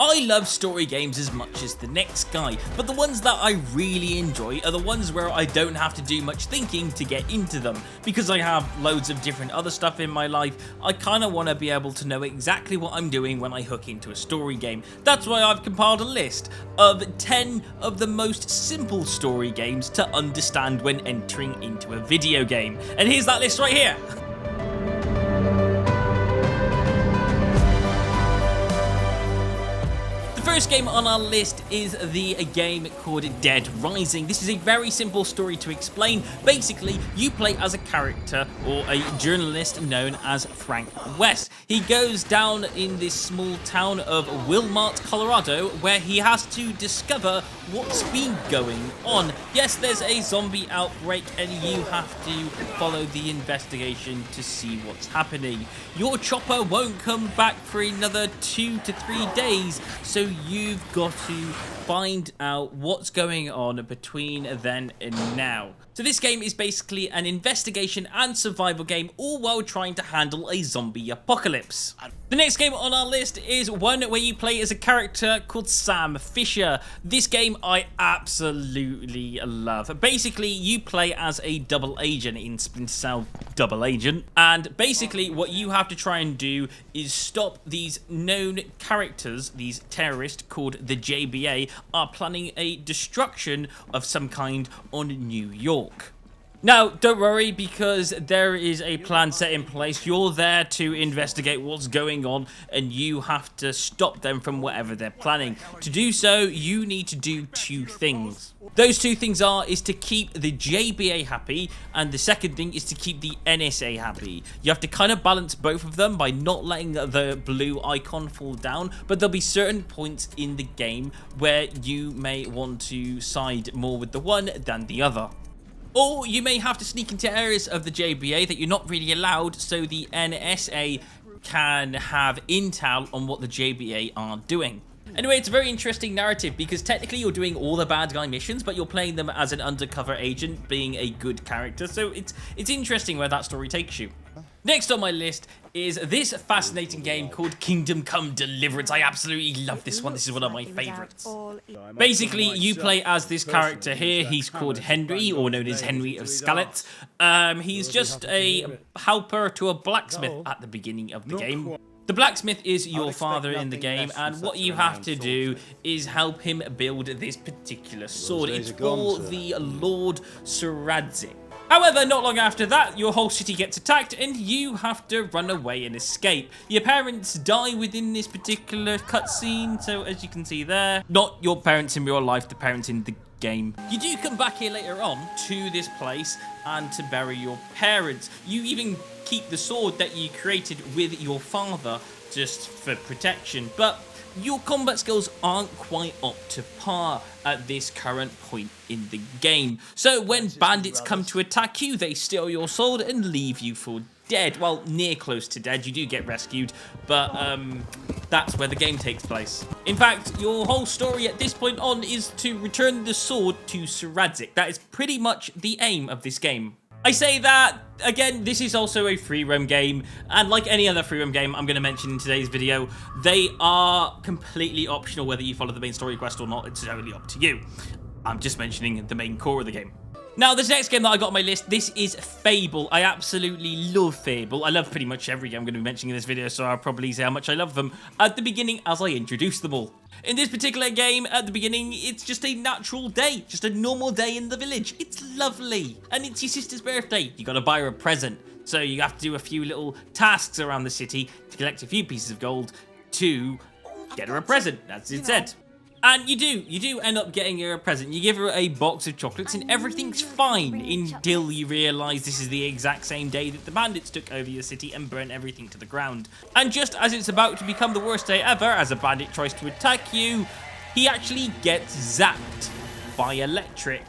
I love story games as much as the next guy, but the ones that I really enjoy are the ones where I don't have to do much thinking to get into them. Because I have loads of different other stuff in my life, I kind of want to be able to know exactly what I'm doing when I hook into a story game. That's why I've compiled a list of 10 of the most simple story games to understand when entering into a video game. And here's that list right here. The first game on our list is the game called Dead Rising. This is a very simple story to explain. Basically, you play as a character or a journalist known as Frank West. He goes down in this small town of Wilmot, Colorado, where he has to discover what's been going on. Yes, there's a zombie outbreak and you have to follow the investigation to see what's happening. Your chopper won't come back for another 2 to 3 days, so you've got to find out what's going on between then and now. So this game is basically an investigation and survival game, all while trying to handle a zombie apocalypse. The next game on our list is one where you play as a character called Sam Fisher. This game I absolutely love. Basically, you play as a double agent in Splinter Cell Double Agent, and basically what you have to try and do is stop these known characters, these terrorists called the JBA, are planning a destruction of some kind on New York. Now, don't worry, because there is a plan set in place. You're there to investigate what's going on, and you have to stop them from whatever they're planning. To do so, you need to do 2 things. Those 2 things is to keep the JBA happy, and the second thing is to keep the NSA happy. You have to kind of balance both of them by not letting the blue icon fall down, but there'll be certain points in the game where you may want to side more with the one than the other. Or you may have to sneak into areas of the JBA that you're not really allowed, so the NSA can have intel on what the JBA are doing. Anyway, it's a very interesting narrative because technically you're doing all the bad guy missions, but you're playing them as an undercover agent, being a good character, so it's interesting where that story takes you. Next on my list is this fascinating game called Kingdom Come Deliverance. I absolutely love this one. This is one of my favorites. Basically, you play as this character here. He's called Henry, or known as Henry of Scarlet. He's just a helper to a blacksmith at the beginning of the game. The blacksmith is your father in the game, and what you have to do is help him build this particular sword. It's for the Lord Suradzik. However, not long after that, your whole city gets attacked and you have to run away and escape. Your parents die within this particular cutscene, so as you can see there, not your parents in real life, the parents in the game. You do come back here later on to this place and to bury your parents. You even keep the sword that you created with your father just for protection, but your combat skills aren't quite up to par at this current point in the game. So when bandits come to attack you, they steal your sword and leave you for dead. Well, near close to dead. You do get rescued, but that's where the game takes place. In fact, your whole story at this point on is to return the sword to Suradzik. That is pretty much the aim of this game. I say that, again, this is also a free roam game, and like any other free roam game I'm going to mention in today's video, they are completely optional whether you follow the main story quest or not. It's totally up to you. I'm just mentioning the main core of the game. Now, this next game that I got on my list, this is Fable. I absolutely love Fable. I love pretty much every game I'm going to be mentioning in this video, so I'll probably say how much I love them at the beginning as I introduce them all. In this particular game, at the beginning, it's just a natural day, just a normal day in the village. It's lovely, and it's your sister's birthday. You got to buy her a present, so you have to do a few little tasks around the city to collect a few pieces of gold to get her a present, as it said. And you do end up getting her a present. You give her a box of chocolates and everything's fine until you realise this is the exact same day that the bandits took over your city and burnt everything to the ground. And just as it's about to become the worst day ever, as a bandit tries to attack you, he actually gets zapped by electric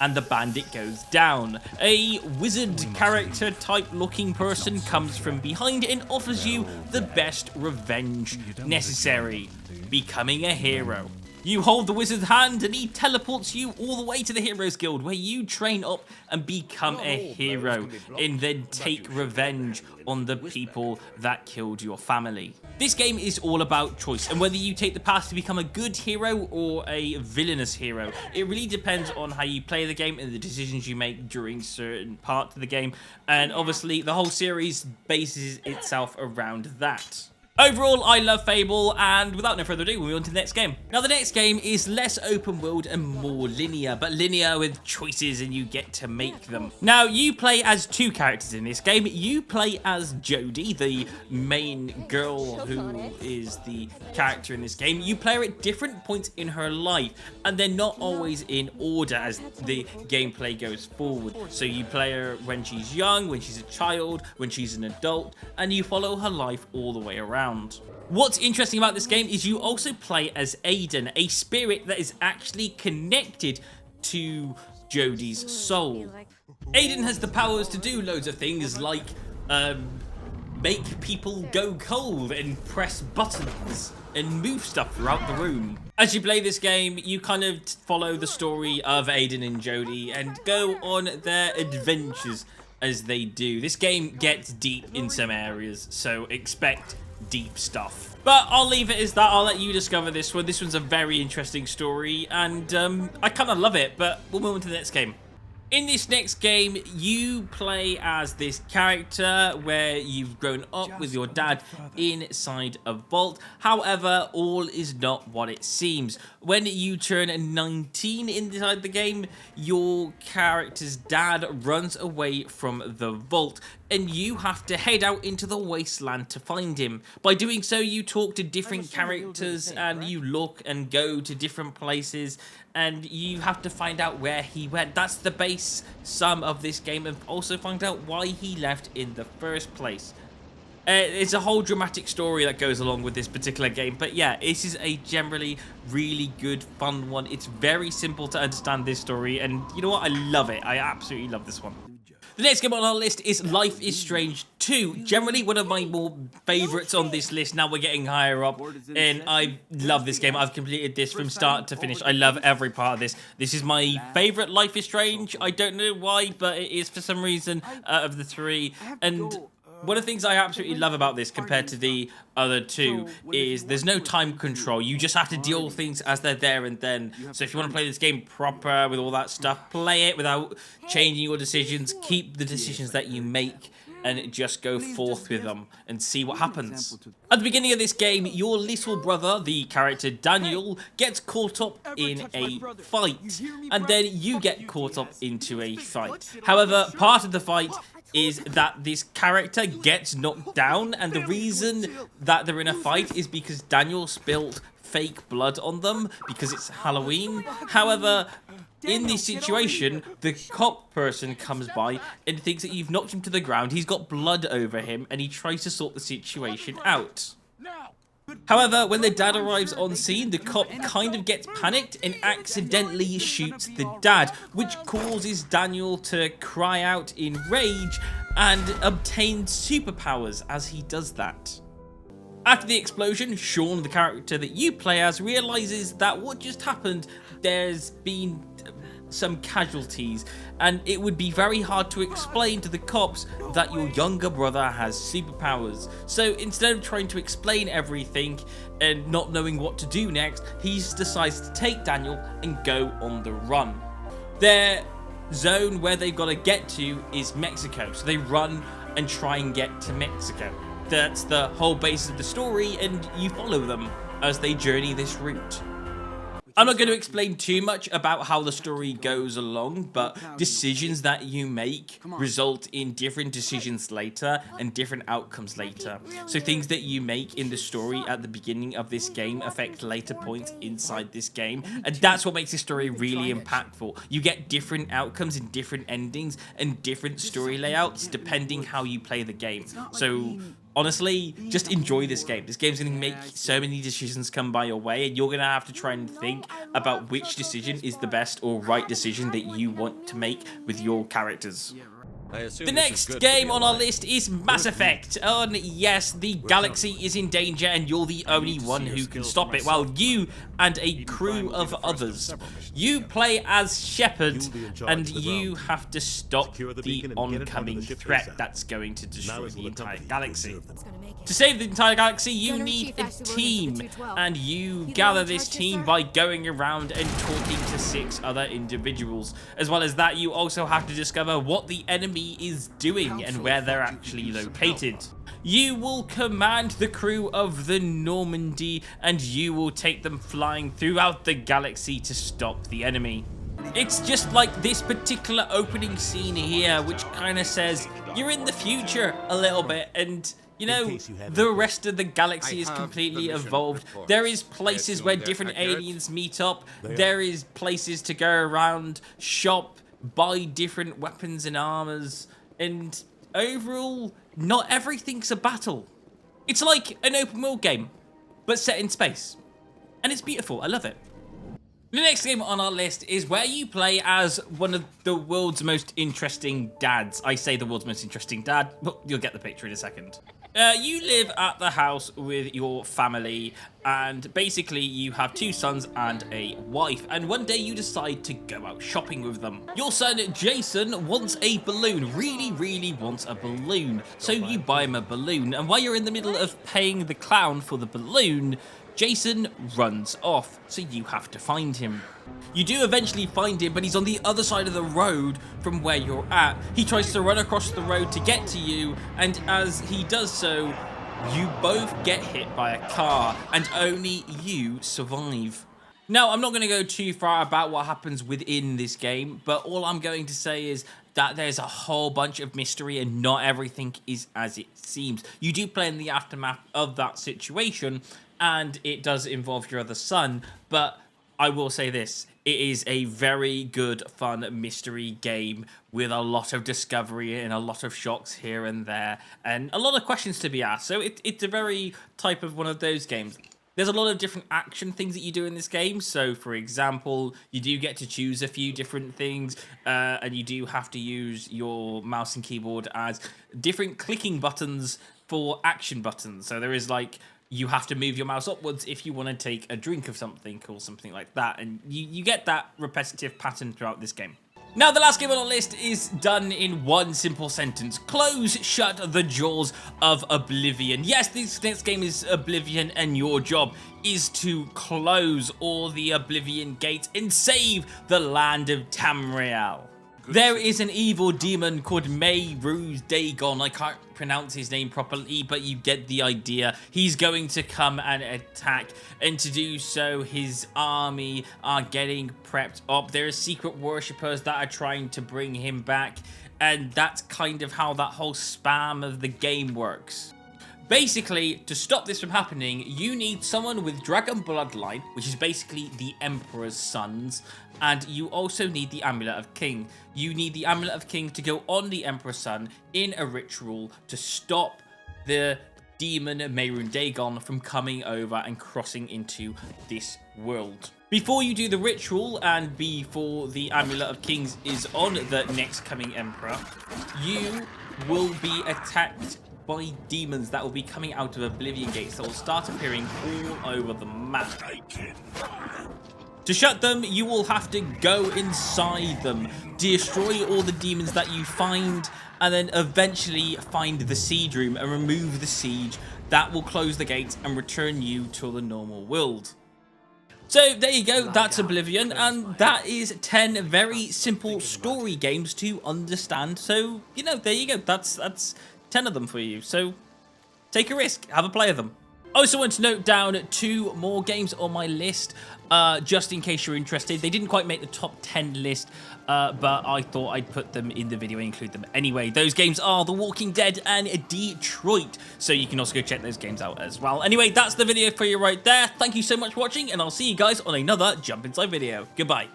and the bandit goes down. A wizard character type looking person comes from behind and offers you the best revenge necessary, becoming a hero. You hold the wizard's hand and he teleports you all the way to the Heroes Guild, where you train up and become a hero and then take revenge on the people that killed your family. This game is all about choice, and whether you take the path to become a good hero or a villainous hero, it really depends on how you play the game and the decisions you make during certain parts of the game, and obviously the whole series bases itself around that. Overall, I love Fable, and without no further ado, we'll move on to the next game. Now, the next game is less open world and more linear, but linear with choices and you get to make them. Now, you play as two characters in this game. You play as Jodie, the main girl who is the character in this game. You play her at different points in her life, and they're not always in order as the gameplay goes forward. So you play her when she's young, when she's a child, when she's an adult, and you follow her life all the way around. What's interesting about this game is you also play as Aiden, a spirit that is actually connected to Jodie's soul. Aiden has the powers to do loads of things like make people go cold and press buttons and move stuff throughout the room. As you play this game, you kind of follow the story of Aiden and Jodie and go on their adventures as they do. This game gets deep in some areas, so expect deep stuff. But I'll leave it as that. I'll let you discover this one. This one's a very interesting story, and I kind of love it, but we'll move on to the next game. In this next game, you play as this character where you've grown up with your dad inside a vault. However, all is not what it seems. When you turn 19 inside the game, your character's dad runs away from the vault, and you have to head out into the wasteland to find him. By doing so, you talk to different characters and you look and go to different places, and you have to find out where he went. That's the base sum of this game, and also find out why he left in the first place. It's a whole dramatic story that goes along with this particular game, but yeah, this is a generally really good, fun one. It's very simple to understand this story, and you know what? I love it. I absolutely love this one. The next game on our list is Life is Strange 2. Generally one of my more favourites on this list. Now we're getting higher up, and I love this game. I've completed this from start to finish. I love every part of this. This is my favourite Life is Strange. I don't know why, but it is for some reason of the three. And one of the things I absolutely love about this compared to the other two is there's no time control. You just have to deal with things as they're there and then. So if you want to play this game proper with all that stuff, play it without changing your decisions. Keep the decisions that you make and just go forth with them and see what happens. At the beginning of this game, your little brother, the character Daniel, gets caught up in a fight, and then you get caught up into a fight. However, part of the fight is that this character gets knocked down, and the reason that they're in a fight is because Daniel spilled fake blood on them because it's Halloween. However, in this situation, the cop person comes by and thinks that you've knocked him to the ground, he's got blood over him, and he tries to sort the situation out. However, when the dad arrives on scene, the cop kind of gets panicked and accidentally shoots the dad, which causes Daniel to cry out in rage and obtain superpowers as he does that. After the explosion, Sean, the character that you play as, realizes that what just happened, there's been some casualties, and it would be very hard to explain to the cops that your younger brother has superpowers. So instead of trying to explain everything and not knowing what to do next, he decides to take Daniel and go on the run. Their zone where they've got to get to is Mexico, so they run and try and get to Mexico. That's the whole basis of the story, and you follow them as they journey this route. I'm not going to explain too much about how the story goes along, but decisions that you make result in different decisions later and different outcomes later. So things that you make in the story at the beginning of this game affect later points inside this game, and that's what makes this story really impactful. You get different outcomes and different endings and different story layouts depending how you play the game. So honestly, just enjoy this game. This game's going to make so many decisions come by your way, and you're going to have to try and think about which decision is the best or right decision that you want to make with your characters. The next game on our list is Mass Effect. And yes, the galaxy is in danger and you're the only one who can stop it. Well, you and a crew of others. You play as Shepard and you have to stop the oncoming threat that's going to destroy the entire galaxy. To save the entire galaxy, you need a team, and you gather this team by going around and talking to 6 other individuals. As well as that, you also have to discover what the enemy is doing and where they're actually located. You will command the crew of the Normandy, and you will take them flying throughout the galaxy to stop the enemy. It's just like this particular opening scene here, which kind of says you're in the future a little bit, and you know, the rest of the galaxy is completely evolved. There is places where different aliens meet up. There is places to go around, shop, buy different weapons and armors. And overall, not everything's a battle. It's like an open world game, but set in space. And it's beautiful. I love it. The next game on our list is where you play as one of the world's most interesting dads. I say the world's most interesting dad, but you'll get the picture in a second. You live at the house with your family, and basically you have 2 sons and a wife, and one day you decide to go out shopping with them. Your son Jason wants a balloon, really wants a balloon, so you buy him a balloon, and while you're in the middle of paying the clown for the balloon, Jason runs off, so you have to find him. You do eventually find him, but he's on the other side of the road from where you're at. He tries to run across the road to get to you, and as he does so, you both get hit by a car, and only you survive. Now, I'm not going to go too far about what happens within this game, but all I'm going to say is that there's a whole bunch of mystery and not everything is as it seems. You do play in the aftermath of that situation, and it does involve your other son, but I will say this, it is a very good, fun mystery game with a lot of discovery and a lot of shocks here and there, and a lot of questions to be asked, so it's a very type of one of those games. There's a lot of different action things that you do in this game, so for example, you do get to choose a few different things, and you do have to use your mouse and keyboard as different clicking buttons for action buttons, so there is like, you have to move your mouse upwards if you want to take a drink of something or something like that. And you get that repetitive pattern throughout this game. Now, the last game on our list is done in one simple sentence. Close shut the jaws of Oblivion. Yes, this next game is Oblivion, and your job is to close all the Oblivion gates and save the land of Tamriel. There is an evil demon called Mayru's Dagon. I can't pronounce his name properly, but you get the idea. He's going to come and attack, and to do so, his army are getting prepped up. There are secret worshippers that are trying to bring him back, and that's kind of how that whole spam of the game works. Basically, to stop this from happening, you need someone with dragon bloodline, which is basically the Emperor's sons, and you also need the Amulet of King. You need the Amulet of King to go on the Emperor's son in a ritual to stop the demon Mayru's Dagon from coming over and crossing into this world. Before you do the ritual and before the Amulet of Kings is on the next coming Emperor, you will be attacked by demons that will be coming out of Oblivion gates that will start appearing all over the map. To shut them, you will have to go inside them, destroy all the demons that you find, and then eventually find the siege room and remove the siege. That will close the gates and return you to the normal world. So there you go, that's Oblivion, and that is 10 very simple story games to understand. So, you know, there you go, that's 10 of them for you. So take a risk, have a play of them. I also want to note down 2 more games on my list, just in case you're interested. They didn't quite make the top 10 list, but I thought I'd put them in the video and include them anyway. Those games are The Walking Dead and Detroit, so you can also go check those games out as well. Anyway, that's the video for you right there. Thank you so much for watching, and I'll see you guys on another Jump Inside video. Goodbye.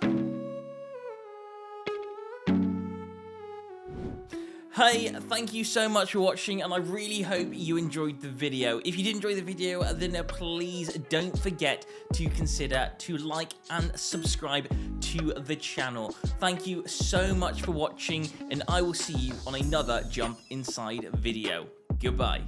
Hey, thank you so much for watching, and I really hope you enjoyed the video. If you did enjoy the video, then please don't forget to consider to like and subscribe to the channel. Thank you so much for watching, and I will see you on another Jump Inside video. Goodbye.